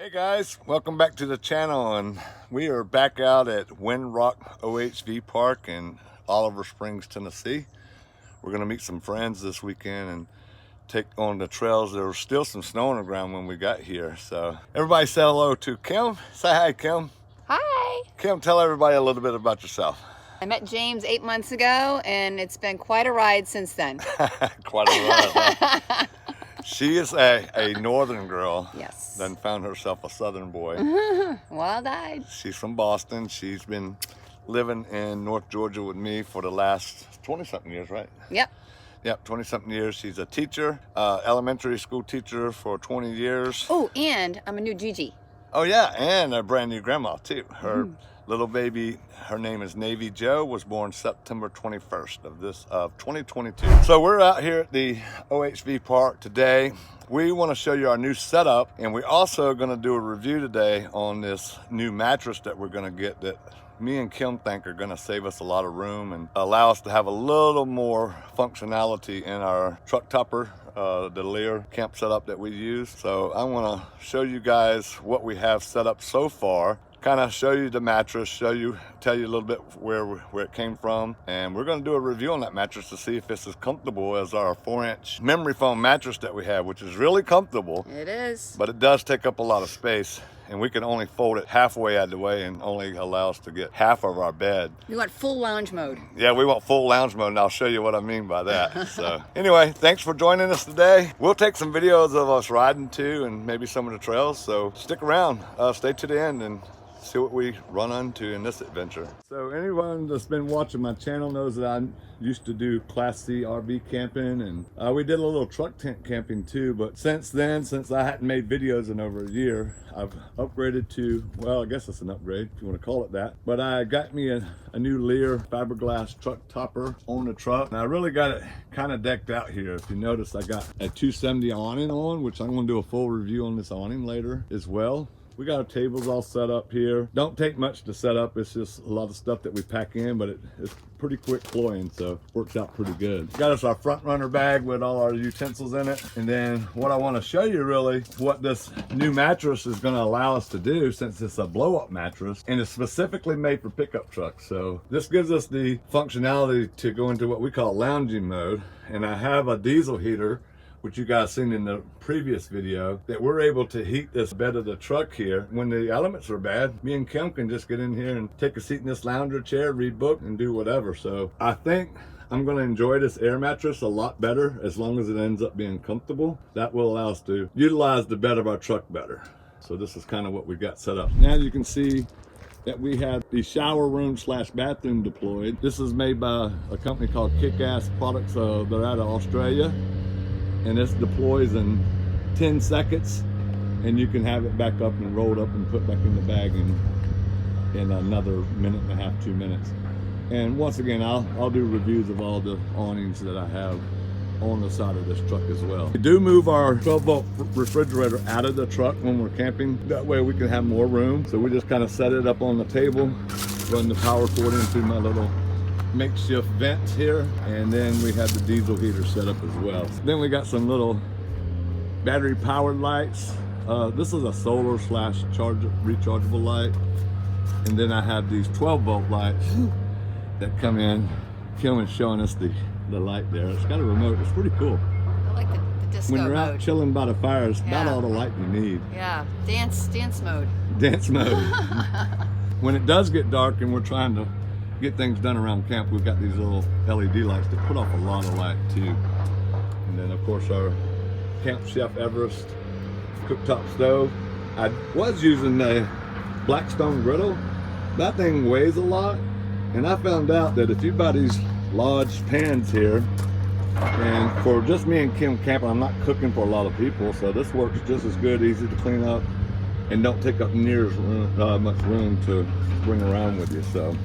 Hey guys, welcome back to the channel, and we are back out at Windrock OHV Park in Oliver Springs, Tennessee. We're going to meet some friends this weekend and take on the trails. There was still some snow on the ground when we got here, so everybody say hello to Kim. Say hi, Kim. Hi. Kim, tell everybody a little bit about yourself. I met James 8 months ago, and it's been quite a ride since then. Quite a ride, huh? She is a northern girl. Yes. Then found herself a southern boy. Wild-eyed. She's from Boston. She's been living in North Georgia with me for the last 20-something years, right? Yep. Yep, 20-something years. She's a teacher, elementary school teacher for 20 years. Oh, and I'm a new Gigi. Oh yeah, and a brand new grandma too. Her little baby, her name is Navy Joe, was born September 21st of 2022. So we're out here at the OHV Park today. We want to show you our new setup, and we're also going to do a review today on this new mattress that we're going to get that me and Kim think are going to save us a lot of room and allow us to have a little more functionality in our truck topper, the Lear camp setup that we use. So I want to show you guys what we have set up so far, kind of show you the mattress, tell you a little bit where it came from, and we're going to do a review on that mattress to see if it's as comfortable as our 4-inch memory foam mattress that we have, which is really comfortable. It is. But it does take up a lot of space, and we can only fold it halfway out of the way and only allow us to get half of our bed. We want full lounge mode. Yeah, we want full lounge mode, and I'll show you what I mean by that. So anyway, thanks for joining us today. We'll take some videos of us riding too, and maybe some of the trails, so stick around, stay to the end and see what we run into in this adventure. So anyone that's been watching my channel knows that I used to do Class C RV camping, and we did a little truck tent camping too, but since then, since I hadn't made videos in over a year, I've upgraded to, well, I guess it's an upgrade if you want to call it that, but I got me a new Lear fiberglass truck topper on the truck, and I really got it kind of decked out here. If you notice, I got a 270 awning on, which I'm going to do a full review on this awning later as well. We got our tables all set up here. Don't take much to set up. It's just a lot of stuff that we pack in, but it's pretty quick cloying, so works out pretty good. Got us our front runner bag with all our utensils in it. And then what I want to show you really, what this new mattress is going to allow us to do, since it's a blow-up mattress and it's specifically made for pickup trucks. So this gives us the functionality to go into what we call lounging mode. And I have a diesel heater, which you guys seen in the previous video, that we're able to heat this bed of the truck here. When the elements are bad, me and Kim can just get in here and take a seat in this lounger chair, read book, and do whatever. So I think I'm going to enjoy this air mattress a lot better, as long as it ends up being comfortable. That will allow us to utilize the bed of our truck better. So this is kind of what we've got set up. Now you can see that we have the shower room / bathroom deployed. This is made by a company called Kick-Ass Products. They're out of Australia. And this deploys in 10 seconds, and you can have it back up and rolled up and put back in the bag in another minute and a half, 2 minutes. And once again, I'll do reviews of all the awnings that I have on the side of this truck as well. We do move our 12-volt refrigerator out of the truck when we're camping. That way we can have more room. So we just kind of set it up on the table, run the power cord into my little makeshift vents here, and then we have the diesel heater set up as well. Then we got some little battery powered lights. This is a solar / rechargeable light, and then I have these 12-volt lights that come in. Kim is showing us the light there. It's got a remote. It's pretty cool. I like the disco when you're mode. out chilling by the fire, it's about all the light you need. Yeah, dance mode. Dance mode. When it does get dark and we're trying to get things done around camp, we've got these little LED lights that put off a lot of light too. And then of course our Camp Chef Everest cooktop stove. I was using the Blackstone griddle. That thing weighs a lot, and I found out that if you buy these large pans here, and for just me and Kim camping, I'm not cooking for a lot of people, so this works just as good, easy to clean up, and don't take up near as much room to bring around with you. So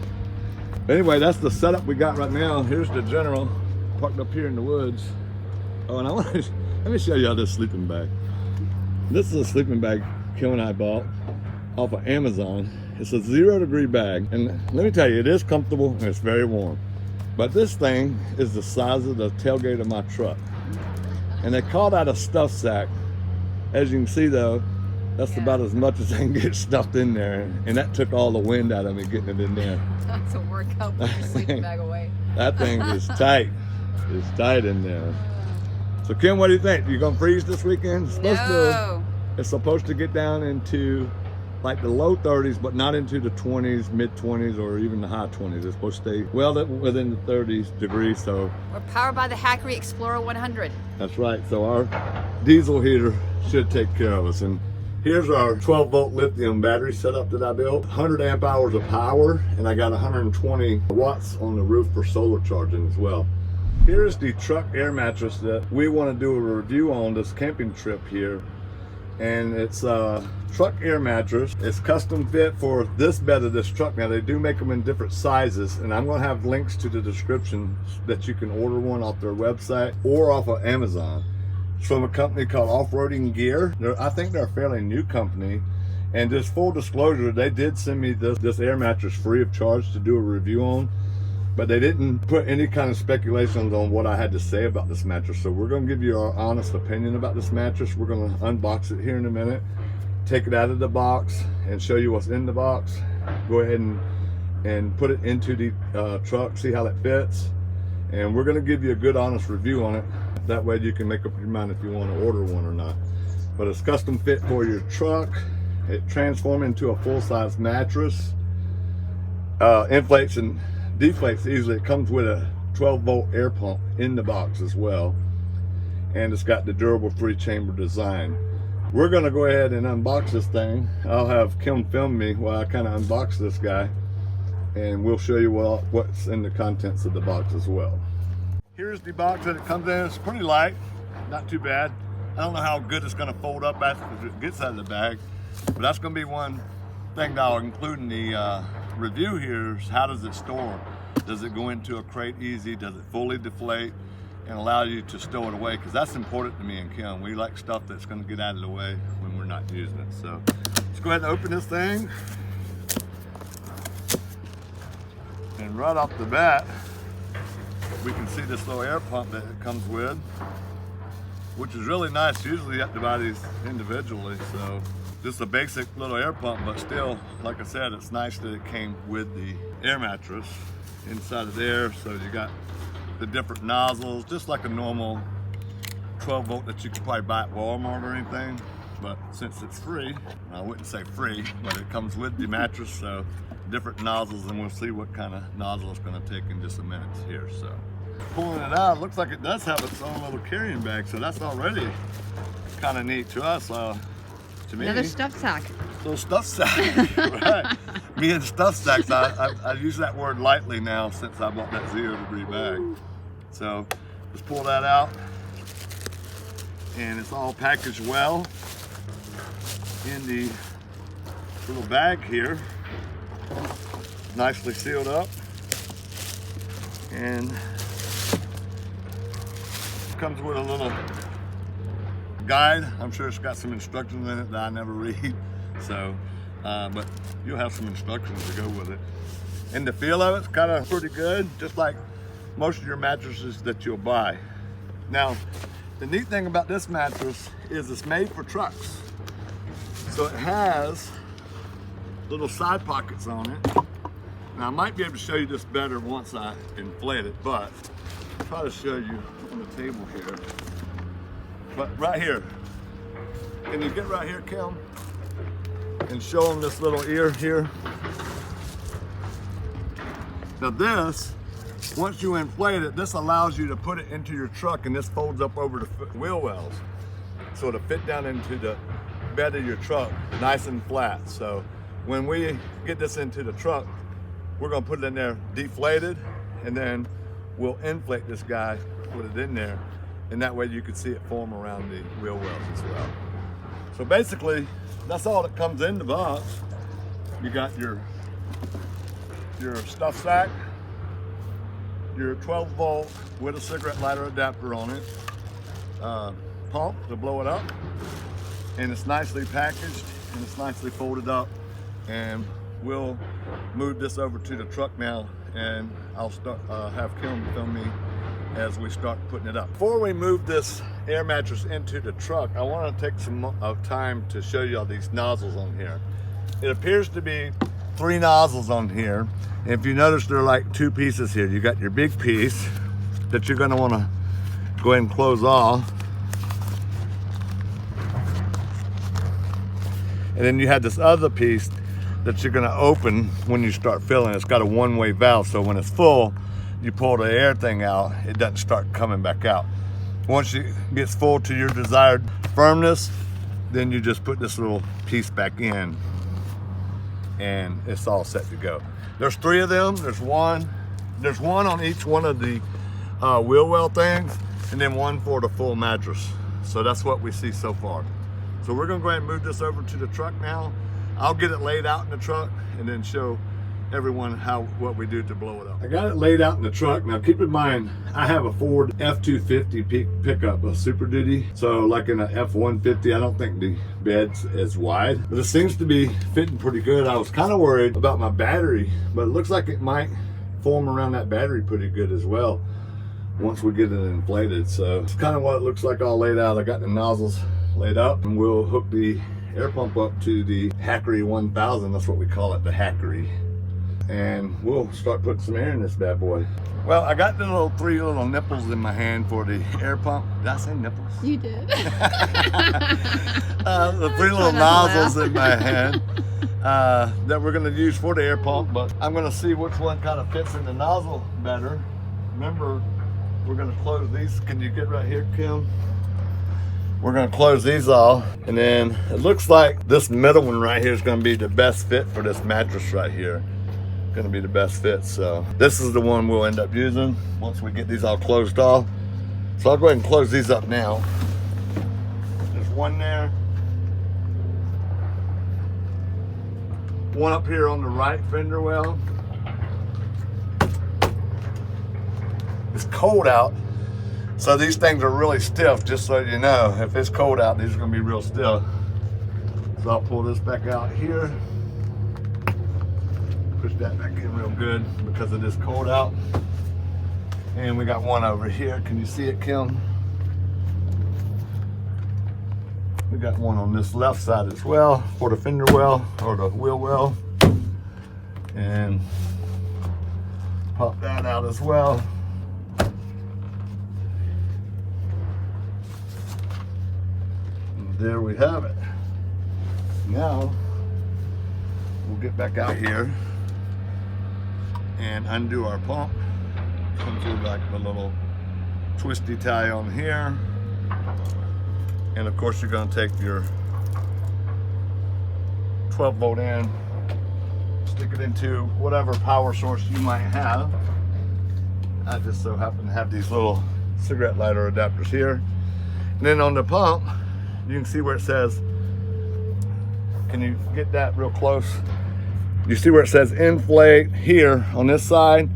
anyway, that's the setup we got right now. Here's the General parked up here in the woods. Oh, and let me show you this sleeping bag. This is a sleeping bag Kim and I bought off of Amazon. It's a 0-degree bag, and let me tell you, it is comfortable and it's very warm. But this thing is the size of the tailgate of my truck. And they call that a stuff sack. As you can see though, That's Yeah. about as much as I can get stuffed in there. And that took all the wind out of me getting it in there. That's a workout. Put your sleeping bag away. That thing is tight. It's tight in there. So Kim, what do you think? You gonna freeze this weekend? No. It's supposed to get down into like the low 30s, but not into the 20s, mid 20s, or even the high 20s. It's supposed to stay well within the 30s degrees. So We're powered by the Hackery Explorer 100. that's right. So our diesel heater should take care of us. And here's our 12-volt lithium battery setup that I built. 100 amp hours of power, and I got 120 watts on the roof for solar charging as well. Here's the truck air mattress that we want to do a review on this camping trip here. And it's a truck air mattress. It's custom fit for this bed of this truck. Now they do make them in different sizes, and I'm going to have links to the description that you can order one off their website or off of Amazon. It's from a company called Off-Roading Gear. I think they're a fairly new company. And just full disclosure, they did send me this air mattress free of charge to do a review on, but they didn't put any kind of speculations on what I had to say about this mattress. So we're going to give you our honest opinion about this mattress. We're going to unbox it here in a minute, take it out of the box and show you what's in the box. Go ahead and put it into the truck, see how it fits. And we're going to give you a good honest review on it. That way you can make up your mind if you want to order one or not. But it's custom fit for your truck. It transforms into a full-size mattress. Inflates and deflates easily. It comes with a 12-volt air pump in the box as well, and it's got the durable free chamber design. We're going to go ahead and unbox this thing. I'll have Kim film me while I kind of unbox this guy, and we'll show you what's in the contents of the box as well. Here's the box that it comes in. It's pretty light, not too bad. I don't know how good it's going to fold up after it gets out of the bag, but that's going to be one thing that I'll include in the review here is how does it store? Does it go into a crate easy? Does it fully deflate and allow you to stow it away? Because that's important to me and Kim. We like stuff that's going to get out of the way when we're not using it. So let's go ahead and open this thing. And right off the bat, we can see this little air pump that it comes with, which is really nice. Usually you have to buy these individually. So just a basic little air pump, but still, like I said, it's nice that it came with the air mattress inside of there. So you got the different nozzles, just like a normal 12 volt that you could probably buy at Walmart or anything. But since it's free, I wouldn't say free, but it comes with the mattress, so different nozzles, and we'll see what kind of nozzle it's going to take in just a minute here. So pulling it out, looks like it does have its own little carrying bag, so that's already kind of neat to us. To me, Another stuff sack. little stuff sack. Right. Me and stuff sacks, I use that word lightly now since I bought that 0 degree bag. So let's pull that out, and it's all packaged well in the little bag here, nicely sealed up, and comes with a little guide. I'm sure it's got some instructions in it that I never read, so but you'll have some instructions to go with it. And the feel of it's kind of pretty good, just like most of your mattresses that you'll buy. Now the neat thing about this mattress is it's made for trucks, so it has little side pockets on it. Now I might be able to show you this better once I inflate it, but I'll try to show you on the table here. But right here, can you get right here, Kim, and show them this little ear here? Now this, once you inflate it, this allows you to put it into your truck, and this folds up over the wheel wells, so it'll fit down into the bed of your truck nice and flat. So when we get this into the truck, we're gonna put it in there deflated, and then we'll inflate this guy, put it in there, and that way you can see it form around the wheel wells as well. So basically, that's all that comes in the box. You got your stuff sack, your 12 volt with a cigarette lighter adapter on it, pump to blow it up, and it's nicely packaged and it's nicely folded up. And we'll move this over to the truck now, and I'll start have Kim film me as we start putting it up. Before we move this air mattress into the truck, I want to take some time to show you all these nozzles on here. It appears to be 3 nozzles on here. And if you notice, there are like 2 pieces here. You got your big piece that you're going to want to go ahead and close off. And then you have this other piece that you're going to open when you start filling. It's got a one-way valve, so when it's full, you pull the air thing out, it doesn't start coming back out. Once it gets full to your desired firmness, then you just put this little piece back in and it's all set to go. There's 3 of them. There's one on each one of the wheel well things, and then one for the full mattress. So that's what we see so far. So we're gonna go ahead and move this over to the truck now. I'll get it laid out in the truck and then show everyone what we do to blow it up. I got it laid out in the truck. Now keep in mind, I have a Ford F-250 pickup, a Super Duty. So like in a F-150, I don't think the bed's as wide, but it seems to be fitting pretty good. I was kind of worried about my battery, but it looks like it might form around that battery pretty good as well once we get it inflated. So it's kind of what it looks like all laid out. I got the nozzles laid up, and we'll hook the air pump up to the Hackery 1000. That's what we call it, the Hackery. And we'll start putting some air in this bad boy. Well, I got the 3 little nipples in my hand for the air pump. Did I say nipples? You did. The 3 little nozzles in my hand that we're gonna use for the air pump, but I'm gonna see which one kind of fits in the nozzle better. Remember, we're gonna close these. Can you get right here, Kim? We're gonna close these off, and then it looks like this middle one right here is gonna be the best fit for this mattress right here. Gonna be the best fit, so this is the one we'll end up using once we get these all closed off. So I'll go ahead and close these up now. There's one there, one up here on the right fender well. It's cold out, so these things are really stiff, just so you know. If it's cold out, these are gonna be real stiff. So I'll pull this back out here. Push that back in real good because it is cold out. And we got one over here. Can you see it, Kim? We got one on this left side as well for the fender well or the wheel well. And pop that out as well. And there we have it. Now we'll get back out here and undo our pump. Comes through like the little twisty tie on here. And of course you're gonna take your 12 volt in, stick it into whatever power source you might have. I just so happen to have these little cigarette lighter adapters here. And then on the pump, you can see where it says, can you get that real close? You see where it says inflate here on this side,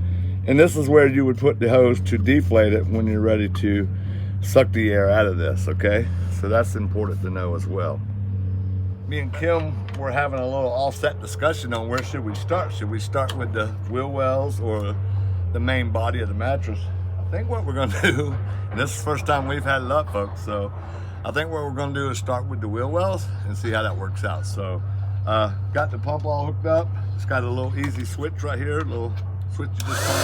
and this is where you would put the hose to deflate it when you're ready to suck the air out of this, okay? So that's important to know as well. Me and Kim were having a little offset discussion on where should we start. Should we start with the wheel wells or the main body of the mattress? I think what we're gonna do, and this is the first time we've had it up, folks, so I think what we're gonna do is start with the wheel wells and see how that works out. So got the pump all hooked up. It's got a little easy switch right here, a little switch you just turn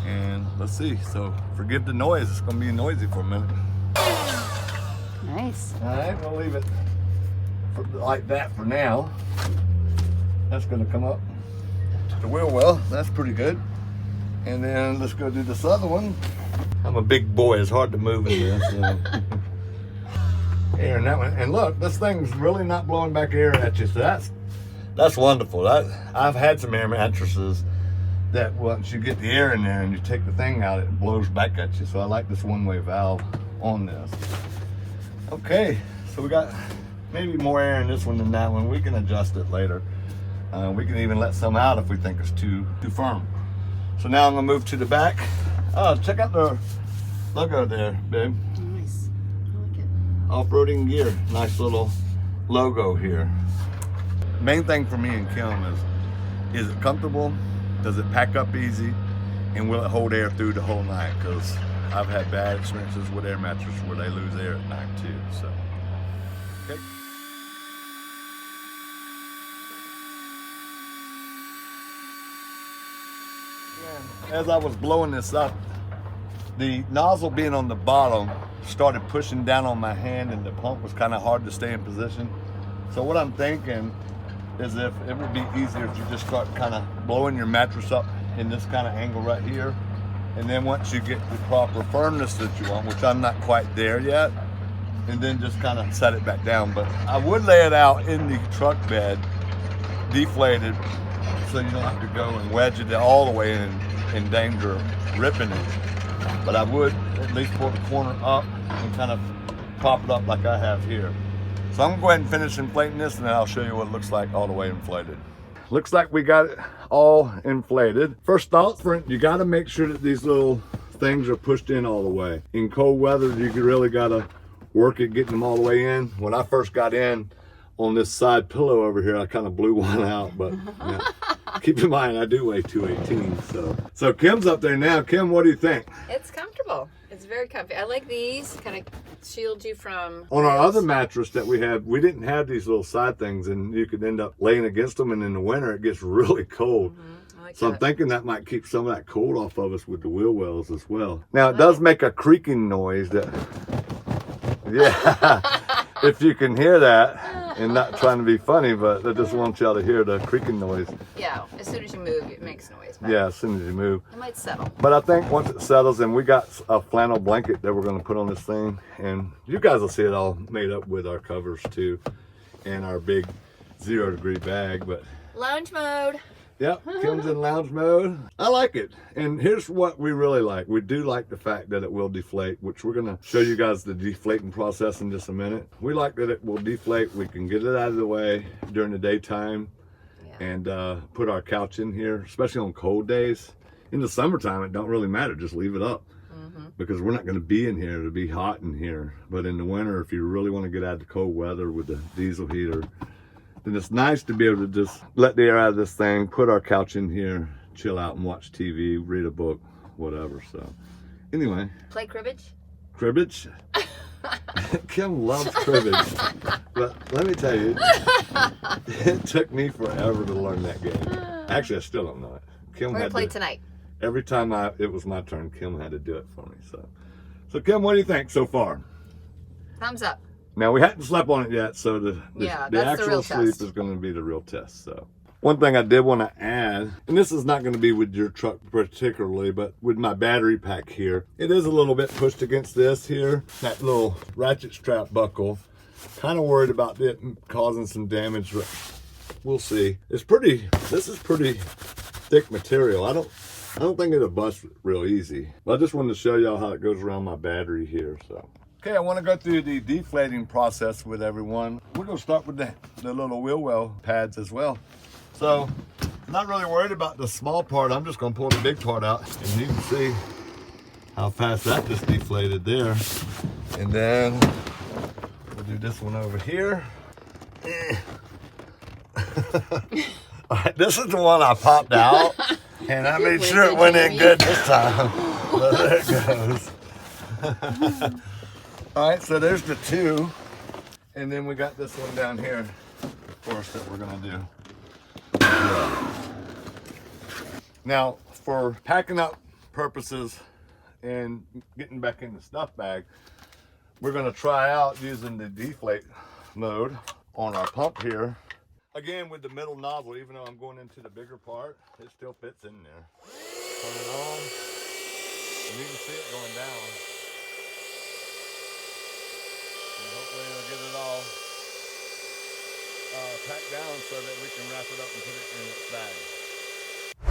on. And let's see, so forgive the noise, it's gonna be noisy for a minute. Nice. All right, we'll leave it like that for now. That's gonna come up to the wheel well, that's pretty good. And then let's go do this other one. I'm a big boy, it's hard to move in this. So. Air in that one, and look, this thing's really not blowing back air at you, so that's wonderful. I've had some air mattresses that once you get the air in there and you take the thing out, it blows back at you. So I like this one-way valve on this. Okay, so we got maybe more air in this one than that one. We can adjust it later. We can even let some out if we think it's too firm. So now I'm gonna move to the back. Oh, check out the logo there, babe. Nice. I like it. Off-roading gear, nice little logo here. Main thing for me and Kim is it comfortable? Does it pack up easy? And will it hold air through the whole night? Because I've had bad experiences with air mattresses where they lose air at night too. So, okay. As I was blowing this up, the nozzle being on the bottom started pushing down on my hand, and the pump was kind of hard to stay in position. So what I'm thinking is if it would be easier if you just start kind of blowing your mattress up in this kind of angle right here, and then once you get the proper firmness that you want, which I'm not quite there yet, and then just kind of set it back down. But I would lay it out in the truck bed, deflated, so you don't have to go and wedge it all the way in danger of ripping it. But I would at least pull the corner up and kind of prop it up like I have here. So I'm going to go ahead and finish inflating this, and then I'll show you what it looks like all the way inflated. Looks like we got it all inflated. First thoughts, you got to make sure that these little things are pushed in all the way. In cold weather, you really got to work at getting them all the way in. When I first got in on this side pillow over here, I kind of blew one out, but yeah. Keep in mind, I do weigh 218, so Kim's up there now. Kim, what do you think? It's comfortable. It's very comfy. I like these, kind of shield you from... On our other mattress that we had, we didn't have these little side things, and you could end up laying against them, and in the winter it gets really cold. I like So that. I'm thinking that might keep some of that cold off of us with the wheel wells as well. Now it does make a creaking noise that, yeah, if you can hear that, and not trying to be funny, but I just want y'all to hear the creaking noise. Yeah, as soon as you move, it makes noise. But Yeah, as soon as you move. it might settle. But I think once it settles, and we got a flannel blanket that we're going to put on this thing, and you guys will see it all made up with our covers too, and our big 0-degree bag. But Lounge mode. yep, Kim's in lounge mode. I like it. And here's what we really like. We do like the fact that it will deflate, which we're going to show you guys the deflating process in just a minute. We like that it will deflate. We can get it out of the way during the daytime and put our couch in here, especially on cold days. In the summertime, it don't really matter. Just leave it up because we're not going to be in here. It'll be hot in here. But in the winter, if you really want to get out of the cold weather with the diesel heater, then it's nice to be able to just let the air out of this thing, put our couch in here, chill out and watch TV, read a book, whatever. So anyway. Play cribbage? Cribbage? Kim loves cribbage. But let me tell you, it took me forever to learn that game. Actually, I still don't know it. Kim We're going had to play to, tonight. every time it was my turn, Kim had to do it for me. So Kim, what do you think so far? Thumbs up. Now, we hadn't slept on it yet, so the Yeah, that's the actual real sleep test. is going to be the real test. So, one thing I did want to add, and this is not going to be with your truck particularly, but with my battery pack here, it is a little bit pushed against this here, that little ratchet strap buckle. Kind of worried about it causing some damage, but we'll see. This is pretty thick material. I don't think it'll bust real easy. But I just wanted to show y'all how it goes around my battery here. So. Okay, I want to go through the deflating process with everyone. We're going to start with the little wheel well pads as well. So, I'm not really worried about the small part. I'm just going to pull the big part out, and you can see how fast that just deflated there. And then we'll do this one over here. All right, this is the one I popped out, and I made sure it went in good this time. So there it goes. All right, so there's the two, and then we got this one down here, of course, that we're gonna do. Now, for packing up purposes and getting back in the stuff bag, we're gonna try out using the deflate mode on our pump here. Again, with the middle nozzle, even though I'm going into the bigger part, it still fits in there. Turn it on, and you can see it going down. Hopefully it'll get it all packed down so that we can wrap it up and put it in its bag.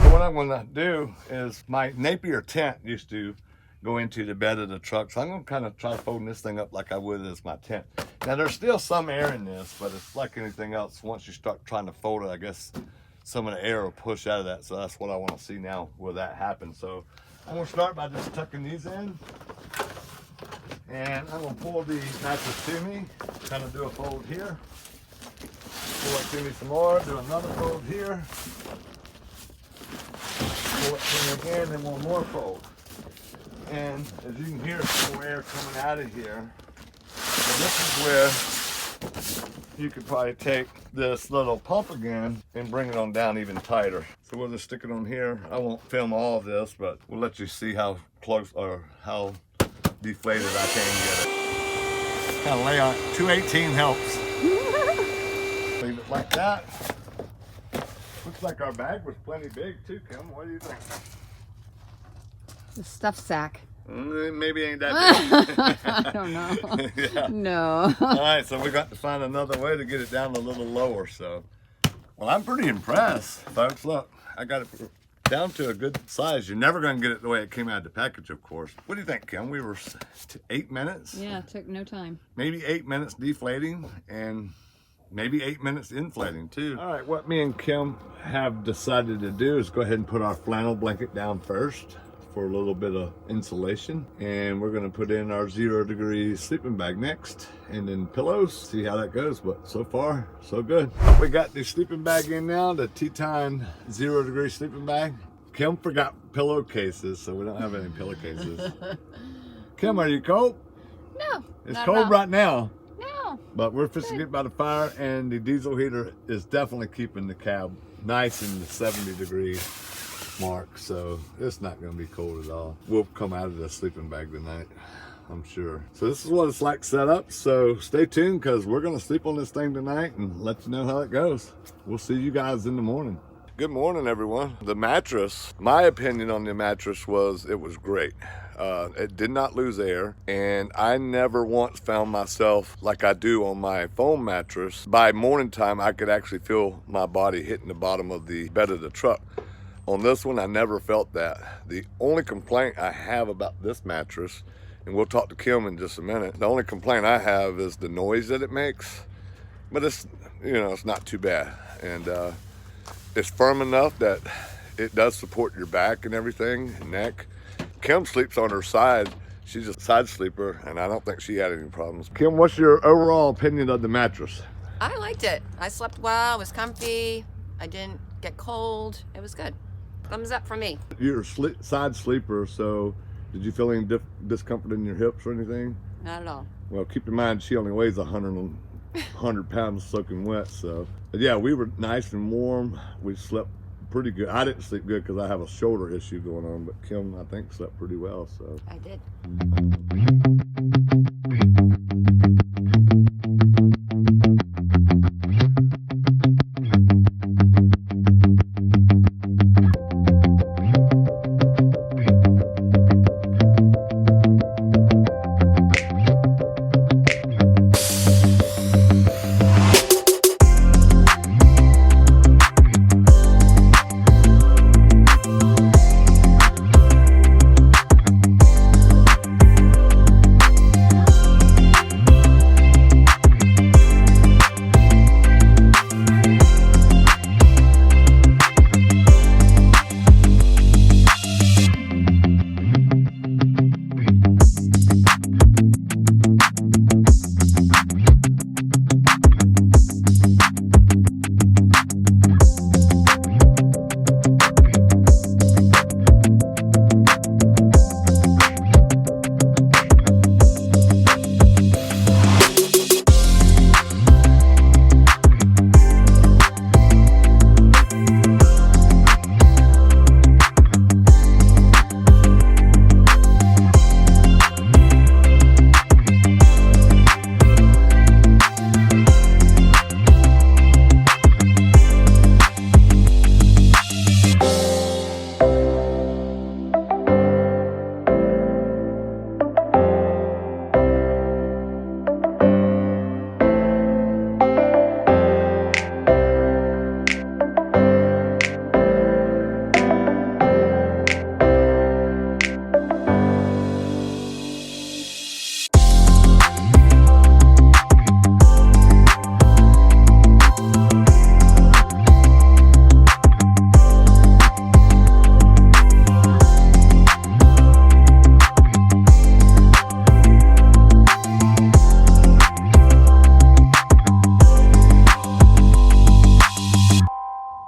So what I'm going to do is, my Napier tent used to go into the bed of the truck, so I'm going to kind of try folding this thing up like I would as my tent. Now there's still some air in this, but it's like anything else. Once you start trying to fold it, I guess some of the air will push out of that. So that's what I want to see now, will that happen. So I'm going to start by just tucking these in. And I'm going to pull the mattress to me, kind of do a fold here. Pull it to me some more, do another fold here. pull it in again, and one more fold. And as you can hear, some air coming out of here. And this is where you could probably take this little pump again and bring it on down even tighter. So we'll just stick it on here. I won't film all of this, but we'll let you see how close or how deflated I can get it. Kind of lay on 218 helps. Leave it like that. Looks like our bag was plenty big too, Kim. What do you think? The stuff sack. Maybe ain't that big. I don't know. Yeah. No. All right, so we got to find another way to get it down a little lower. So, well, I'm pretty impressed, folks. Look, I got it down to a good size. You're never going to get it the way it came out of the package, of course. What do you think, Kim? We were 8 minutes? Yeah, it took no time. Maybe 8 minutes deflating and maybe 8 minutes inflating too. All right, what me and Kim have decided to do is go ahead and put our flannel blanket down first for a little bit of insulation, and we're going to put in our 0 degree sleeping bag next, and then pillows. See how that goes, but so far so good. We got the sleeping bag in now, the Teton 0 degree sleeping bag. Kim forgot pillowcases, so we don't have any pillowcases. Kim, are you cold? No. It's not cold at all. right now, No. but we're fixing to get by the fire, and the diesel heater is definitely keeping the cab nice in the 70 degree mark, so it's not going to be cold at all. We'll come out of the sleeping bag tonight, I'm sure. So this is what it's like set up, so stay tuned because we're going to sleep on this thing tonight and let you know how it goes. We'll see you guys in the morning. Good morning, everyone. The mattress, my opinion on the mattress was it was great. It did not lose air, and I never once found myself like I do on my foam mattress. By morning time, I could actually feel my body hitting the bottom of the bed of the truck. On this one, I never felt that. The only complaint I have about this mattress, and we'll talk to Kim in just a minute, the only complaint I have is the noise that it makes, but it's, you know, it's not too bad. And it's firm enough that it does support your back and everything, neck. Kim sleeps on her side. She's a side sleeper, and I don't think she had any problems. Kim, what's your overall opinion of the mattress? I liked it. I slept well, it was comfy. I didn't get cold. It was good. Thumbs up for me. You're a side sleeper, so did you feel any discomfort in your hips or anything? Not at all. Well, keep in mind she only weighs 100 pounds soaking wet, so. But yeah, we were nice and warm. We slept pretty good. I didn't sleep good because I have a shoulder issue going on, but Kim, I think, slept pretty well, so. I did.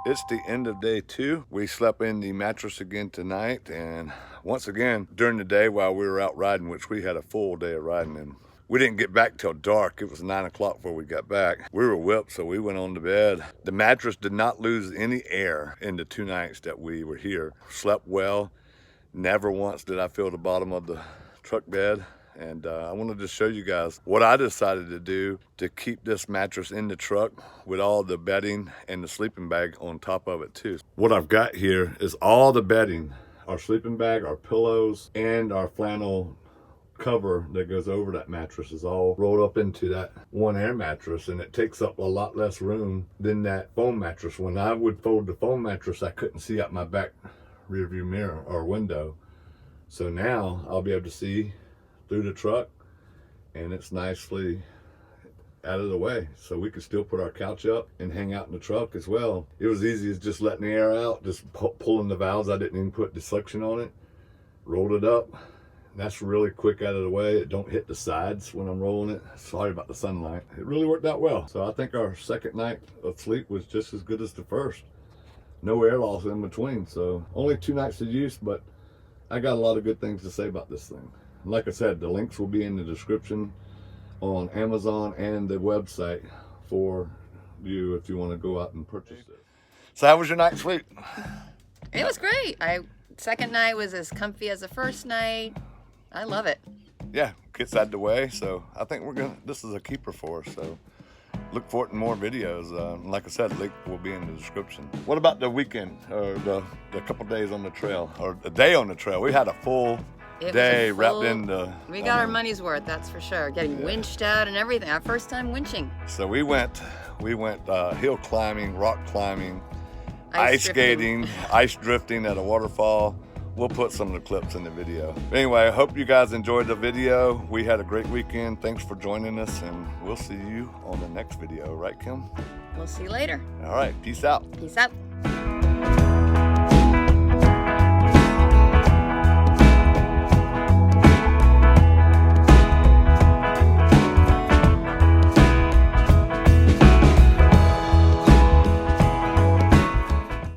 It's the end of day 2. We slept in the mattress again tonight, and once again during the day while we were out riding, which we had a full day of riding, and we didn't get back till dark. It was 9 o'clock before we got back. We were whipped, so we went on to bed. The mattress did not lose any air in the 2 nights that we were here. Slept well. Never once did I feel the bottom of the truck bed. And I wanted to show you guys what I decided to do to keep this mattress in the truck with all the bedding and the sleeping bag on top of it too. What I've got here is all the bedding, our sleeping bag, our pillows, and our flannel cover that goes over that mattress is all rolled up into that one air mattress, and it takes up a lot less room than that foam mattress. When I would fold the foam mattress, I couldn't see out my back rear view mirror or window. So now I'll be able to see through the truck, and it's nicely out of the way, so we could still put our couch up and hang out in the truck as well. It was easy as just letting the air out, just pulling the valves. I didn't even put the suction on it, rolled it up. That's really quick out of the way. It don't hit the sides when I'm rolling it. Sorry about the sunlight. It really worked out well. So I think our second night of sleep was just as good as the first. No air loss in between, so only 2 nights of use, but I got a lot of good things to say about this thing. Like I said, the links will be in the description on Amazon and the website for you if you want to go out and purchase it. So how was your night's sleep? It was great. Second night was as comfy as the first night. I love it. Yeah, kids out the way, so I think this is a keeper for us, so look for it in more videos. Like I said, the link will be in the description. What about the weekend, or the couple days on the trail, or the day on the trail? We had a full day wrapped in the... We got our money's worth, that's for sure. Getting winched out and everything. Our first time winching. So we went hill climbing, rock climbing, ice skating, ice drifting at a waterfall. We'll put some of the clips in the video. Anyway, I hope you guys enjoyed the video. We had a great weekend. Thanks for joining us, and we'll see you on the next video. Right, Kim? We'll see you later. All right, peace out. Peace out.